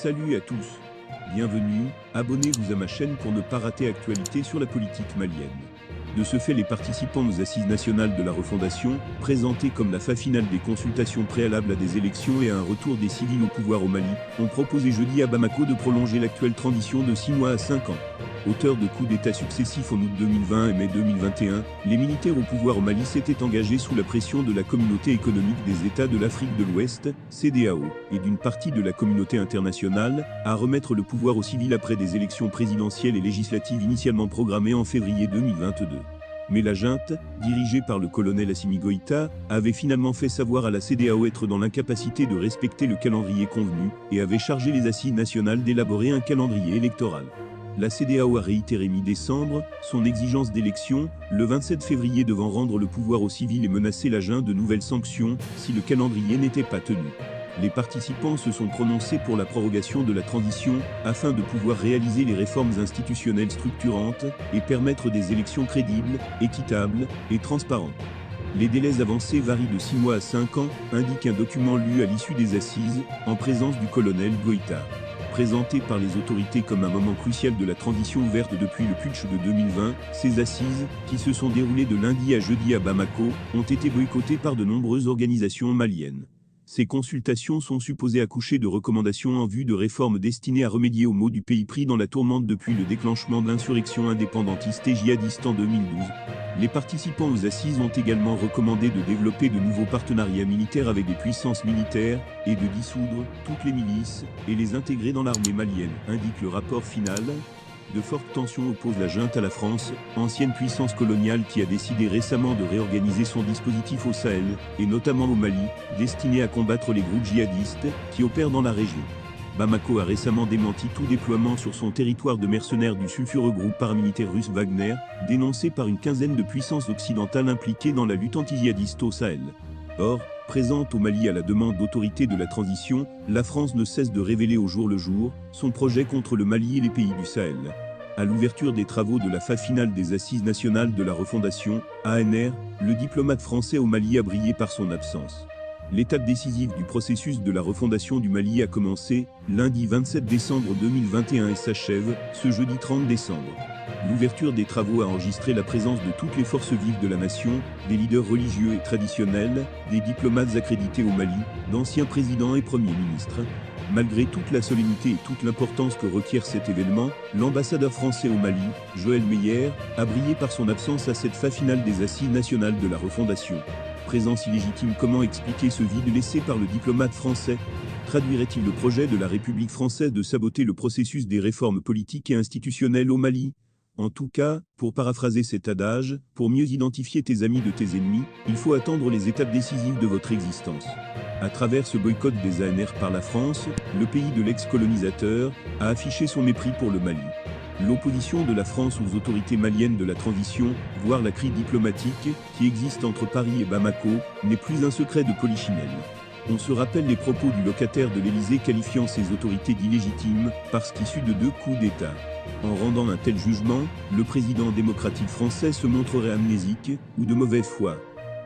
Salut à tous. Bienvenue, abonnez-vous à ma chaîne pour ne pas rater actualité sur la politique malienne. De ce fait, les participants aux Assises nationales de la refondation, présentées comme la phase finale des consultations préalables à des élections et à un retour des civils au pouvoir au Mali, ont proposé jeudi à Bamako de prolonger l'actuelle transition de 6 mois à 5 ans. Auteurs de coups d'État successifs en août 2020 et mai 2021, les militaires au pouvoir au Mali s'étaient engagés sous la pression de la Communauté économique des États de l'Afrique de l'Ouest, CEDEAO, et d'une partie de la communauté internationale, à remettre le pouvoir aux civils après des élections présidentielles et législatives initialement programmées en février 2022. Mais la junte, dirigée par le colonel Assimi Goïta, avait finalement fait savoir à la CEDEAO être dans l'incapacité de respecter le calendrier convenu, et avait chargé les Assises nationales d'élaborer un calendrier électoral. La CEDEAO a réitéré mi-décembre son exigence d'élection, le 27 février devant rendre le pouvoir aux civils et menacer la junte de nouvelles sanctions si le calendrier n'était pas tenu. Les participants se sont prononcés pour la prorogation de la transition afin de pouvoir réaliser les réformes institutionnelles structurantes et permettre des élections crédibles, équitables et transparentes. Les délais avancés varient de 6 mois à 5 ans, indique un document lu à l'issue des assises, en présence du colonel Goïta. Présenté par les autorités comme un moment crucial de la transition ouverte depuis le putsch de 2020, ces assises, qui se sont déroulées de lundi à jeudi à Bamako, ont été boycottées par de nombreuses organisations maliennes. Ces consultations sont supposées accoucher de recommandations en vue de réformes destinées à remédier aux maux du pays pris dans la tourmente depuis le déclenchement de l'insurrection indépendantiste et djihadiste en 2012. Les participants aux assises ont également recommandé de développer de nouveaux partenariats militaires avec des puissances militaires et de dissoudre toutes les milices et les intégrer dans l'armée malienne, indique le rapport final. De fortes tensions opposent la junte à la France, ancienne puissance coloniale qui a décidé récemment de réorganiser son dispositif au Sahel, et notamment au Mali, destiné à combattre les groupes djihadistes qui opèrent dans la région. Bamako a récemment démenti tout déploiement sur son territoire de mercenaires du sulfureux groupe paramilitaire russe Wagner, dénoncé par une quinzaine de puissances occidentales impliquées dans la lutte anti-djihadiste au Sahel. Or, présente au Mali à la demande d'autorités de la transition, la France ne cesse de révéler au jour le jour son projet contre le Mali et les pays du Sahel. À l'ouverture des travaux de la phase finale des Assises nationales de la refondation, ANR, le diplomate français au Mali a brillé par son absence. L'étape décisive du processus de la refondation du Mali a commencé lundi 27 décembre 2021 et s'achève ce jeudi 30 décembre. L'ouverture des travaux a enregistré la présence de toutes les forces vives de la nation, des leaders religieux et traditionnels, des diplomates accrédités au Mali, d'anciens présidents et premiers ministres. Malgré toute la solennité et toute l'importance que requiert cet événement, l'ambassadeur français au Mali, Joël Meyer, a brillé par son absence à cette phase finale des Assises nationales de la refondation. Présence illégitime, comment expliquer ce vide laissé par le diplomate français? Traduirait-il le projet de la République française de saboter le processus des réformes politiques et institutionnelles au Mali? En tout cas, pour paraphraser cet adage, pour mieux identifier tes amis de tes ennemis, il faut attendre les étapes décisives de votre existence. À travers ce boycott des ANR par la France, le pays de l'ex-colonisateur a affiché son mépris pour le Mali. L'opposition de la France aux autorités maliennes de la transition, voire la crise diplomatique qui existe entre Paris et Bamako, n'est plus un secret de polichinelle. On se rappelle les propos du locataire de l'Élysée qualifiant ces autorités d'illégitimes parce qu'issues de 2 coups d'État. En rendant un tel jugement, le président démocratique français se montrerait amnésique ou de mauvaise foi.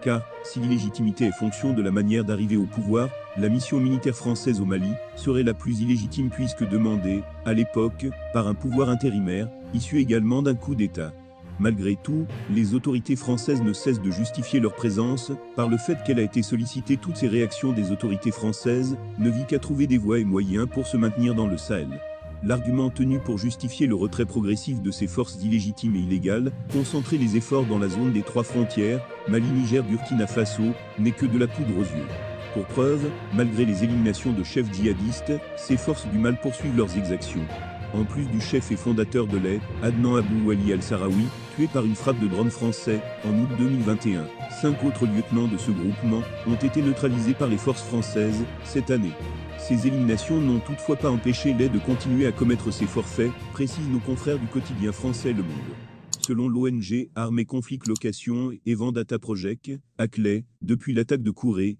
Car, si l'illégitimité est fonction de la manière d'arriver au pouvoir, la mission militaire française au Mali serait la plus illégitime puisque demandée, à l'époque, par un pouvoir intérimaire, issu également d'un coup d'État. Malgré tout, les autorités françaises ne cessent de justifier leur présence par le fait qu'elle a été sollicitée. Toutes ces réactions des autorités françaises ne visent qu'à trouver des voies et moyens pour se maintenir dans le Sahel. L'argument tenu pour justifier le retrait progressif de ces forces illégitimes et illégales, concentrer les efforts dans la zone des 3 frontières, Mali, Niger, Burkina Faso, n'est que de la poudre aux yeux. Pour preuve, malgré les éliminations de chefs djihadistes, ces forces du mal poursuivent leurs exactions. En plus du chef et fondateur de l'AI, Adnan Abou Wali al-Sahraoui, tué par une frappe de drone français en août 2021, 5 autres lieutenants de ce groupement ont été neutralisés par les forces françaises cette année. Ces éliminations n'ont toutefois pas empêché l'AI de continuer à commettre ses forfaits, précisent nos confrères du quotidien français Le Monde. Selon l'ONG Armes et Conflits Location et Vendata Project, ACLEI, depuis l'attaque de Kouré,